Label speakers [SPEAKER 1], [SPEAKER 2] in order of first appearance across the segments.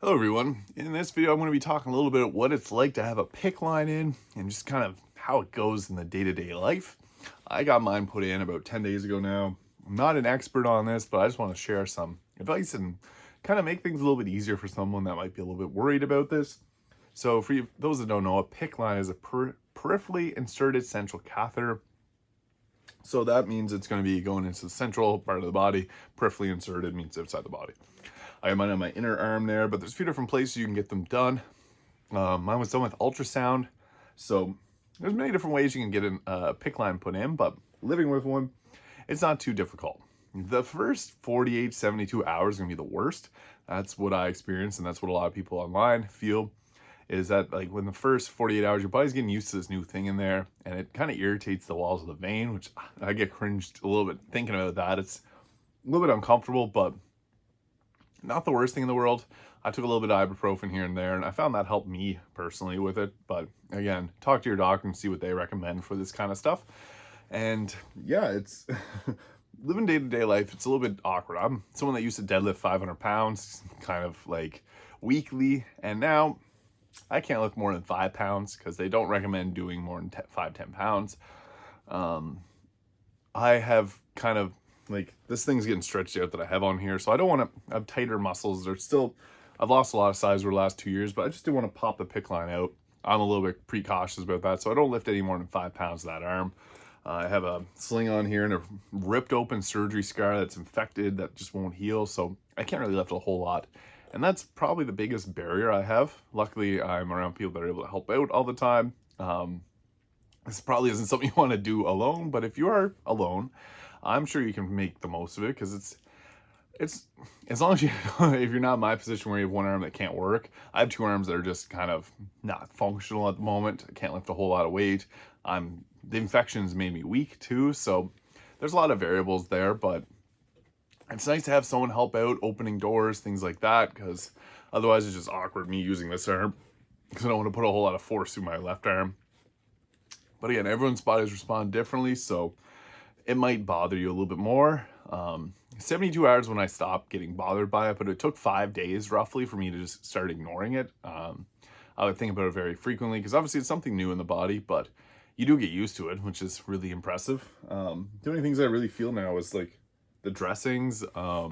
[SPEAKER 1] Hello everyone. In this video I'm going to be talking a little bit about what it's like to have a PICC line in and just kind of how it goes in the day-to-day life. I got mine put in about 10 days ago now. I'm not an expert on this, but I just want to share some advice and kind of make things a little bit easier for someone that might be a little bit worried about this. So for those that don't know, a PICC line is a peripherally inserted central catheter. So that means it's going to be going into the central part of the body. Peripherally inserted means outside the body. I have mine on my inner arm there, but there's a few different places you can get them done. Mine was done with ultrasound. So there's many different ways you can get a PICC line put in, but living with one, it's not too difficult. The first 48, 72 hours are going to be the worst. That's what I experienced, and that's what a lot of people online feel, is that like when the first 48 hours, your body's getting used to this new thing in there, and it kind of irritates the walls of the vein, which I get cringed a little bit thinking about that. It's a little bit uncomfortable, but not the worst thing in the world. I took a little bit of ibuprofen here and there, and I found that helped me personally with it. But again, talk to your doctor and see what they recommend for this kind of stuff. And yeah, it's living day-to-day life, it's a little bit awkward. I'm someone that used to deadlift 500 pounds kind of like weekly, and now I can't lift more than 5 pounds because they don't recommend doing more than 10 pounds. I have kind of like this thing's getting stretched out that I have on here, so I don't want to have tighter muscles. I've lost a lot of size over the last 2 years, but I just didn't want to pop the PICC line out. I'm a little bit precautious about that, so I don't lift any more than 5 pounds of that arm. I have a sling on here and a ripped open surgery scar that's infected that just won't heal, so I can't really lift a whole lot. And that's probably the biggest barrier I have. Luckily, I'm around people that are able to help out all the time. This probably isn't something you want to do alone, but if you are alone, I'm sure you can make the most of it, because it's as long as you if you're not in my position where you have one arm that can't work. I have 2 arms that are just kind of not functional at the moment. I can't lift a whole lot of weight. The infections made me weak too, so there's a lot of variables there, but it's nice to have someone help out, opening doors, things like that, because otherwise it's just awkward me using this arm, because I don't want to put a whole lot of force through my left arm. But again, everyone's bodies respond differently, so it might bother you a little bit more. 72 hours when I stopped getting bothered by it, but it took 5 days roughly for me to just start ignoring it. I would think about it very frequently, because obviously it's something new in the body, but you do get used to it, which is really impressive. The only things I really feel now is like the dressings. If I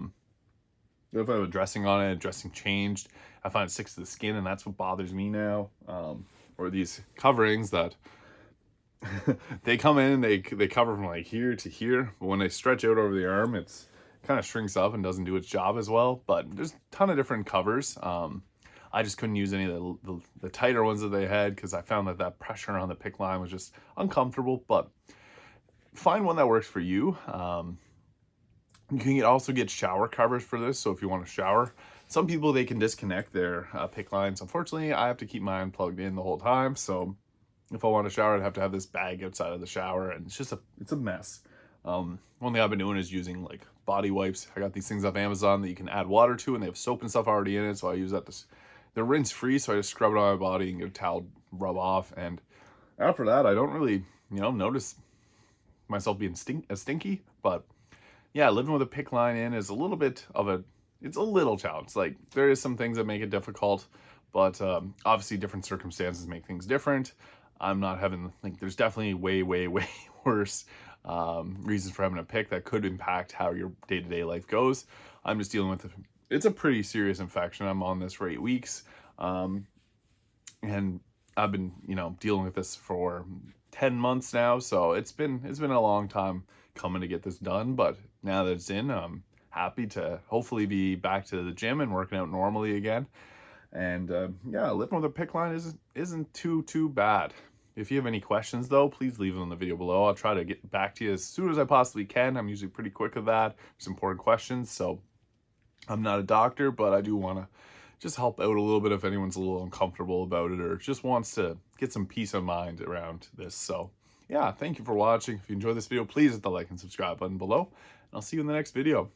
[SPEAKER 1] have a dressing on it, dressing changed, I find it sticks to the skin, and that's what bothers me now. Or these coverings that they come in and they cover from like here to here, but when they stretch out over the arm, it's kind of shrinks up and doesn't do its job as well. But there's a ton of different covers. I just couldn't use any of the tighter ones that they had, because I found that pressure on the PICC line was just uncomfortable. But find one that works for you. You can also get shower covers for this, so if you want to shower, some people, they can disconnect their PICC lines. Unfortunately, I have to keep mine plugged in the whole time, so if I want to shower, I'd have to have this bag outside of the shower, and it's a mess. One thing I've been doing is using like body wipes. I got these things off Amazon that you can add water to, and they have soap and stuff already in it, so I use that. They're rinse free, so I just scrub it on my body and get a towel, rub off, and after that, I don't really, notice myself being stinky. But yeah, living with a PICC line in is a little bit of it's a little challenge. Like, there is some things that make it difficult, but obviously different circumstances make things different. I'm not having, like, there's definitely way, way, way worse reasons for having a PICC that could impact how your day-to-day life goes. I'm just dealing with it's a pretty serious infection. I'm on this for 8 weeks. And I've been, dealing with this for 10 months now. So it's been a long time coming to get this done. But now that it's in, I'm happy to hopefully be back to the gym and working out normally again. And yeah, living with a PICC line isn't too bad. If you have any questions, though, please leave them in the video below. I'll try to get back to you as soon as I possibly can. I'm usually pretty quick with that. It's important questions, so I'm not a doctor, but I do want to just help out a little bit if anyone's a little uncomfortable about it or just wants to get some peace of mind around this. So yeah, thank you for watching. If you enjoyed this video, please hit the like and subscribe button below, and I'll see you in the next video.